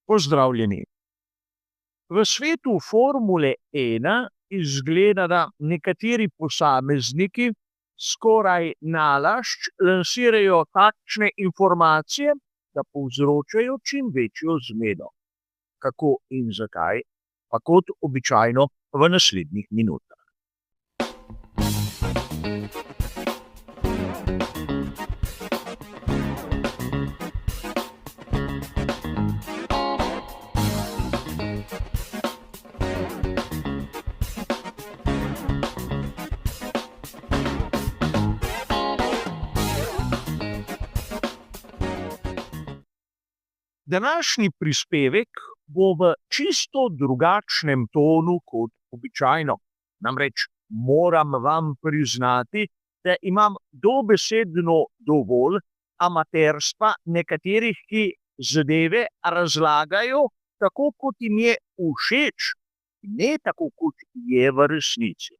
Pozdravljeni. V svetu Formule 1 izgleda, da nekateri posamezniki skoraj nalašč lansirajo takšne informacije, da povzročajo čim večjo zmedo. Kako in zakaj, pa kot običajno v naslednjih minutah. Današnji prispevek bo v čisto drugačnem tonu kot običajno. Namreč moram vam priznati, da imam dobesedno dovolj amaterstva nekaterih, ki zadeve razlagajo tako, kot jim je všeč, ne tako, kot je v resnici.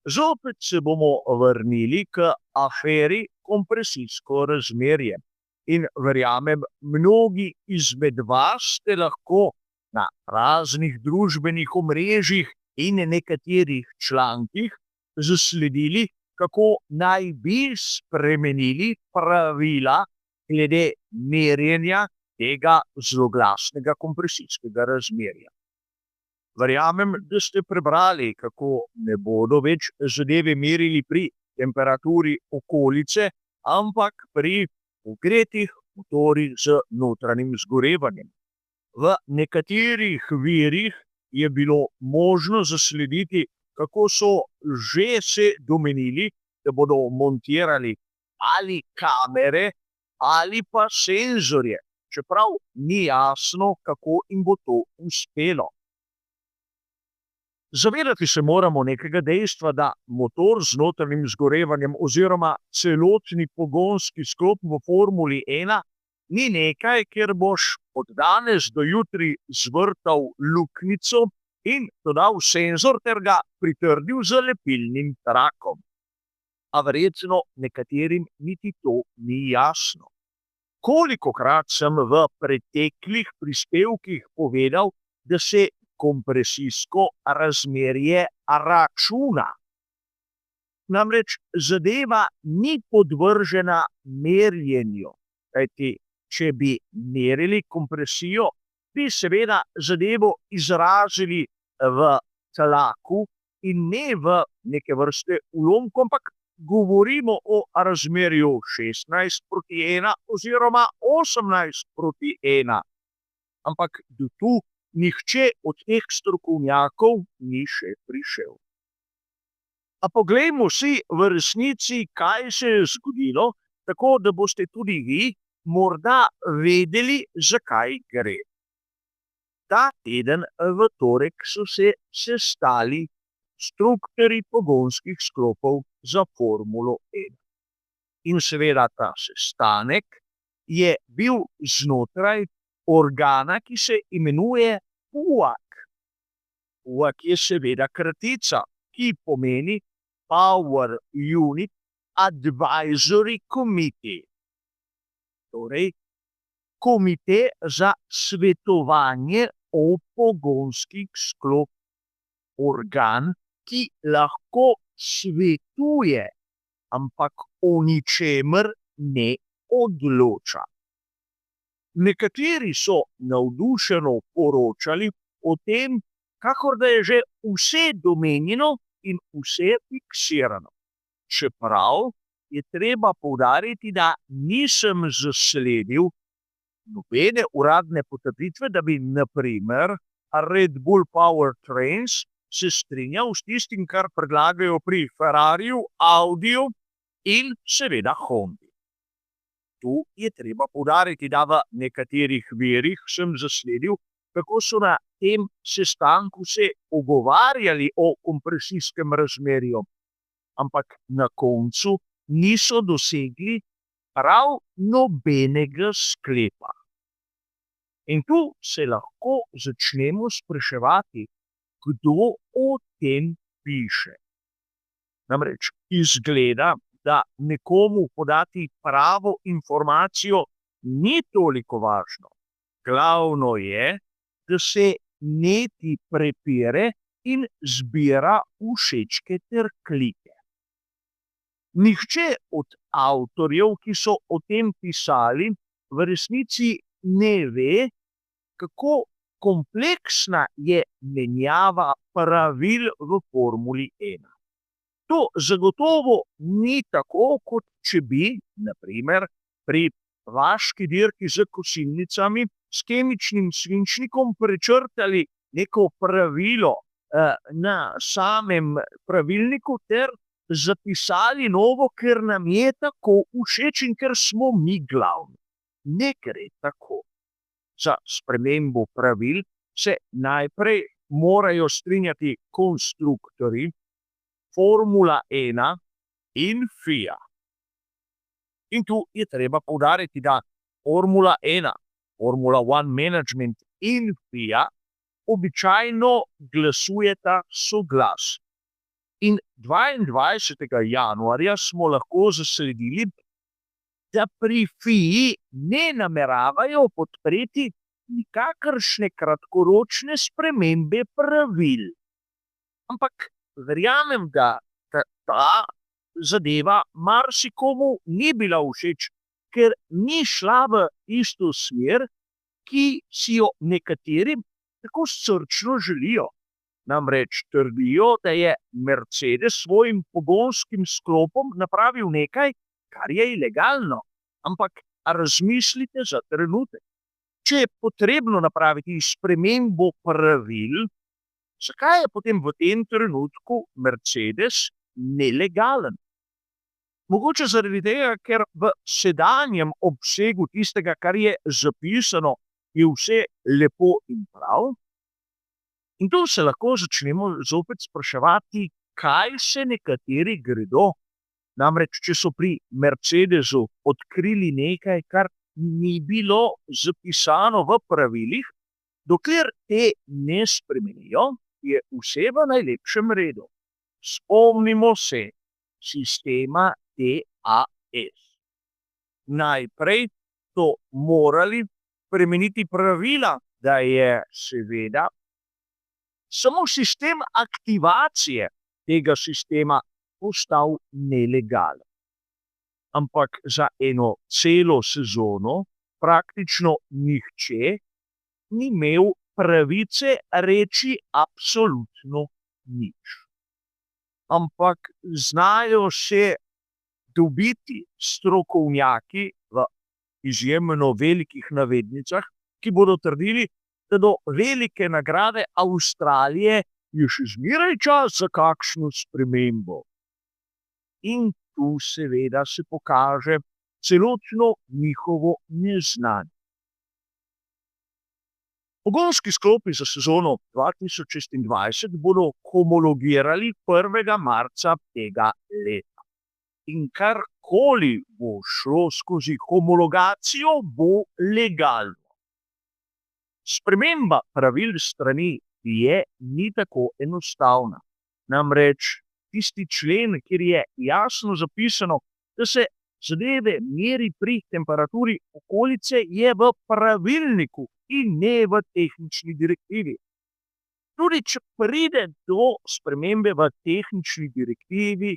Zopet se bomo vrnili k aferi kompresijsko razmerje. In verjamem, mnogi izmed vas ste lahko na raznih družbenih omrežjih in nekaterih člankih zasledili, kako naj bi spremenili pravila glede merjenja tega zloglasnega kompresijskega razmerja. Verjamem, da ste prebrali, kako ne bodo več zadeve merili pri temperaturi okolice, ampak pri ogretih motorjih z notranjim zgorevanjem. V nekaterih virih je bilo možno zaslediti, kako so že se domenili, da bodo montirali ali kamere ali pa senzorje, čeprav ni jasno, kako jim bo to uspelo. Zavedati se moramo nekega dejstva, da motor z notranjim zgorevanjem oziroma celotni pogonski sklop v Formuli 1 ni nekaj, kjer boš od danes do jutri zvrtal luknjico in dodal senzor ter ga pritrdil z lepilnim trakom. A verjetno nekaterim niti to ni jasno. Kolikokrat sem v preteklih prispevkih povedal, da se kompresijsko razmerje računa. Namreč zadeva ni podvržena merjenju, kajti če bi merili kompresijo, bi seveda zadevo izrazili v tlaku in ne v neke vrste ulomku, ampak govorimo o razmerju 16:1 oziroma 18:1. Ampak do tu nihče od teh strokovnjakov ni še prišel. A poglejmo si v resnici, kaj se je zgodilo, tako da boste tudi vi morda vedeli, zakaj gre. Ta teden v torek so se sestali inštruktorji pogonskih sklopov za Formulo 1. In seveda ta sestanek je bil znotraj organa, ki se imenuje PUAC. PUAC je seveda kratica, ki pomeni Power Unit Advisory Committee. Torej, komite za svetovanje o pogonskih sklopih. Organ, ki lahko svetuje, ampak o ničemer ne odloča. Nekateri so navdušeno poročali o tem, kakor da je že vse domenjeno in vse fiksirano. Čeprav je treba poudariti, da nisem zasledil nobene uradne potrditve, da bi na primer Red Bull Powertrains se strinjal s tistim, kar predlagajo pri Ferrariju, Audiju in seveda Hondi. Tu je treba poudariti, da v nekaterih virih sem zasledil, kako so na tem sestanku se pogovarjali o kompresijskem razmerju, ampak na koncu niso dosegli prav nobenega sklepa. In tu se lahko začnemo spraševati, kdo o tem piše. Namreč izgleda, da nekomu podati pravo informacijo ni toliko važno, Glavno je, da se neti prepire in zbira všečke ter klike. Nihče od avtorjev, ki so o tem pisali, v resnici ne ve, kako kompleksna je menjava pravil v Formuli 1. To zagotovo ni tako, kot če bi, na primer, pri vaški dirki s kosilnicami s kemičnim svinčnikom prečrtali neko pravilo na samem pravilniku ter zapisali novo, ker nam je tako všeč in ker smo mi glavni. Ne gre tako. Za spremembo pravil se najprej morajo strinjati konstruktorji, Formula 1 in FIA. In tu je treba poudariti, da Formula 1, Formula 1 Management in FIA običajno glasujeta soglas. In 22. januarja smo lahko zasledili, da pri FII ne nameravajo podpreti nikakršne kratkoročne spremembe pravil. Ampak verjamem, da ta zadeva marsikomu ni bila všeč, ker ni šla v isto smer, ki si jo nekateri tako srčno želijo. Namreč trdijo, da je Mercedes s svojim pogonskim sklopom napravil nekaj, kar je ilegalno. Ampak razmislite za trenutek. Če je potrebno napraviti spremembo pravil, zakaj je potem v tem trenutku Mercedes nelegalen? Mogoče zaradi tega, ker v sedanjem obsegu tistega, kar je zapisano, je vse lepo in prav. In tu se lahko začnemo zopet spraševati, kaj se nekateri gredo. Namreč, če so pri Mercedesu odkrili nekaj, kar ni bilo zapisano v pravilih, dokler te ne spremenijo, je vse v najlepšem redu. Spomnimo se sistema DAS. Najprej so morali spremeniti pravila, da je seveda samo sistem aktivacije tega sistema postal nelegalen. Ampak za eno celo sezono praktično nihče ni imel pravice reči absolutno nič. Ampak znajo se dobiti strokovnjaki v izjemno velikih navednicah, ki bodo trdili, da do velike nagrade Avstralije je še zmeraj čas za kakšno spremembo. In tu seveda se pokaže celotno njihovo neznanje. Pogonski sklopi za sezono 2026 bodo homologirali 1. marca tega leta. In karkoli bo šlo skozi homologacijo, bo legalno. Sprememba pravil strani FIE ni tako enostavna. Namreč tisti člen, kjer je jasno zapisano, da se zadeve meri pri temperaturi okolice, je v pravilniku in ne v tehnični direktivi. Tudi če pride do spremembe v tehnični direktivi,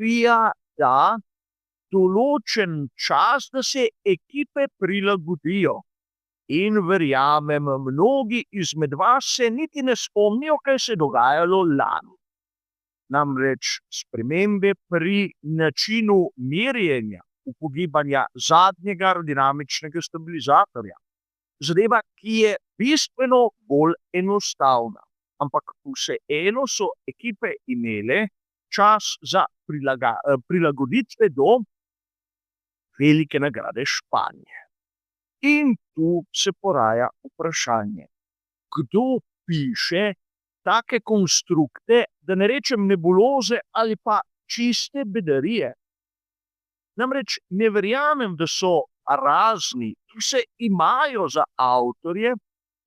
FIA da določen čas, da se ekipe prilagodijo. In verjamem, mnogi izmed vas se niti ne spomnijo, kaj se je dogajalo lani. Namreč spremembe pri načinu merjenja upogibanja zadnjega aerodinamičnega stabilizatorja. Zadeva, ki je bistveno bolj enostavna. Ampak vseeno so ekipe imele čas za prilagoditve do velike nagrade Španije. In tu se poraja vprašanje, kdo piše take konstrukte, da ne rečem nebuloze ali pa čiste bedarije. Namreč ne verjamem, da so razni, ki se imajo za avtorje,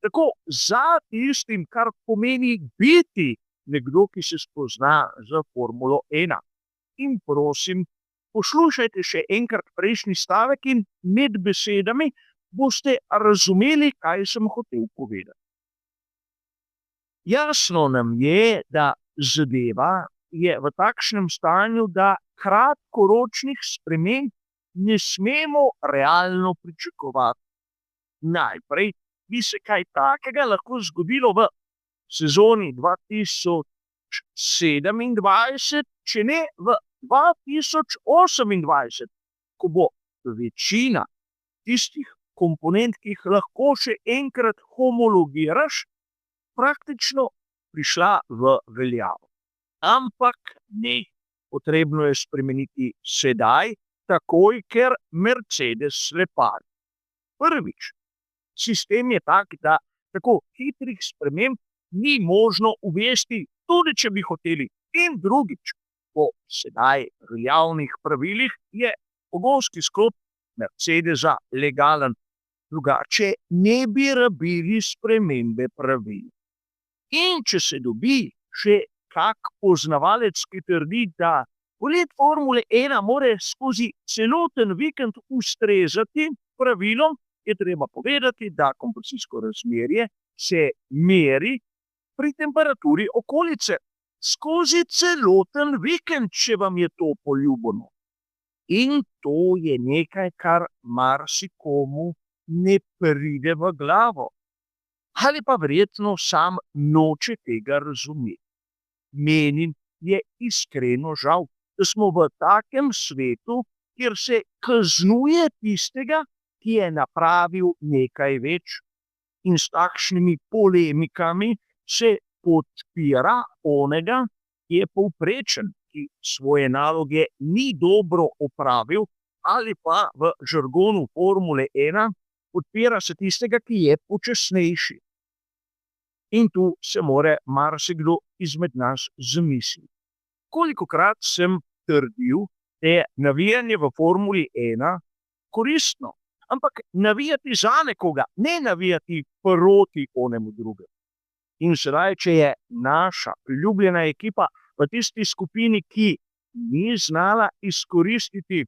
tako za tistim, kar pomeni biti nekdo, ki se spozna za Formulo 1. In prosim, poslušajte še enkrat prejšnji stavek in med besedami boste razumeli, kaj sem hotel povedati. Jasno nam je, da zadeva je v takšnem stanju, da kratkoročnih sprememb ne smemo realno pričakovati. Najprej bi se kaj takega lahko zgodilo v sezoni 2027, če ne v 2028, ko bo večina tistih komponent, ki jih lahko še enkrat homologiraš, praktično prišla v veljavo. Ampak ne, potrebno je spremeniti sedaj, takoj, ker Mercedes slepari. Prvič, sistem je tak, da tako hitrih sprememb ni možno uvesti, tudi če bi hoteli. In drugič, po sedaj veljavnih pravilih je pogonski sklop Mercedesa legalen, drugače ne bi rabili spremembe pravil. In če se dobi še kak poznavalec, ki trdi, da polet Formule 1 more skozi celoten vikend ustrezati pravilom, je treba povedati, da kompresijsko razmerje se meri pri temperaturi okolice skozi celoten vikend, če vam je to poljubno. In to je nekaj, kar marsikomu ne pride v glavo. Ali pa verjetno sam noče tega razumeti. Menim, je iskreno žal, da smo v takem svetu, kjer se kaznuje tistega, ki je napravil nekaj več, in s takšnimi polemikami se podpira onega, ki je povprečen, ki svoje naloge ni dobro opravil, ali pa v žargonu Formule 1 podpira se tistega, ki je počasnejši. In tu se more marsikdo izmed nas zamisliti. Kolikokrat sem trdil, da je navijanje v Formuli 1 koristno, ampak navijati za nekoga, ne navijati proti onemu drugemu. In sedaj, če je naša ljubljena ekipa v tisti skupini, ki ni znala izkoristiti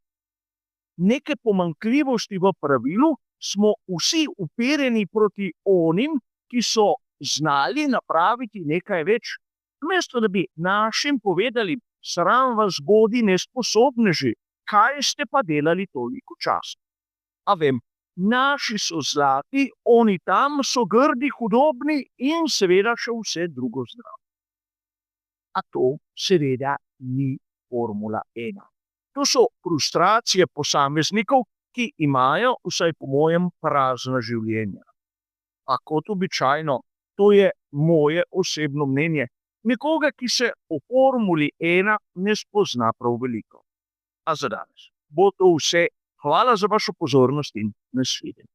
neke pomanjkljivosti v pravilu, smo vsi uperjeni proti onim, ki so znali napraviti nekaj več, namesto da bi našim povedali, sram vas bodi nesposobneži, kaj ste pa delali toliko časa. A vem, naši so zlati, oni tam so grdi, hudobni in seveda še vse drugo zdravo. A to seveda ni Formula 1. To so frustracije posameznikov, ki imajo, vsaj po mojem, prazna življenja. A kot običajno, to je moje osebno mnenje, nekoga, ki se o Formuli 1 ne spozna prav veliko. A za danes bo to vse. Hvala za vašo pozornost in nasvidenje.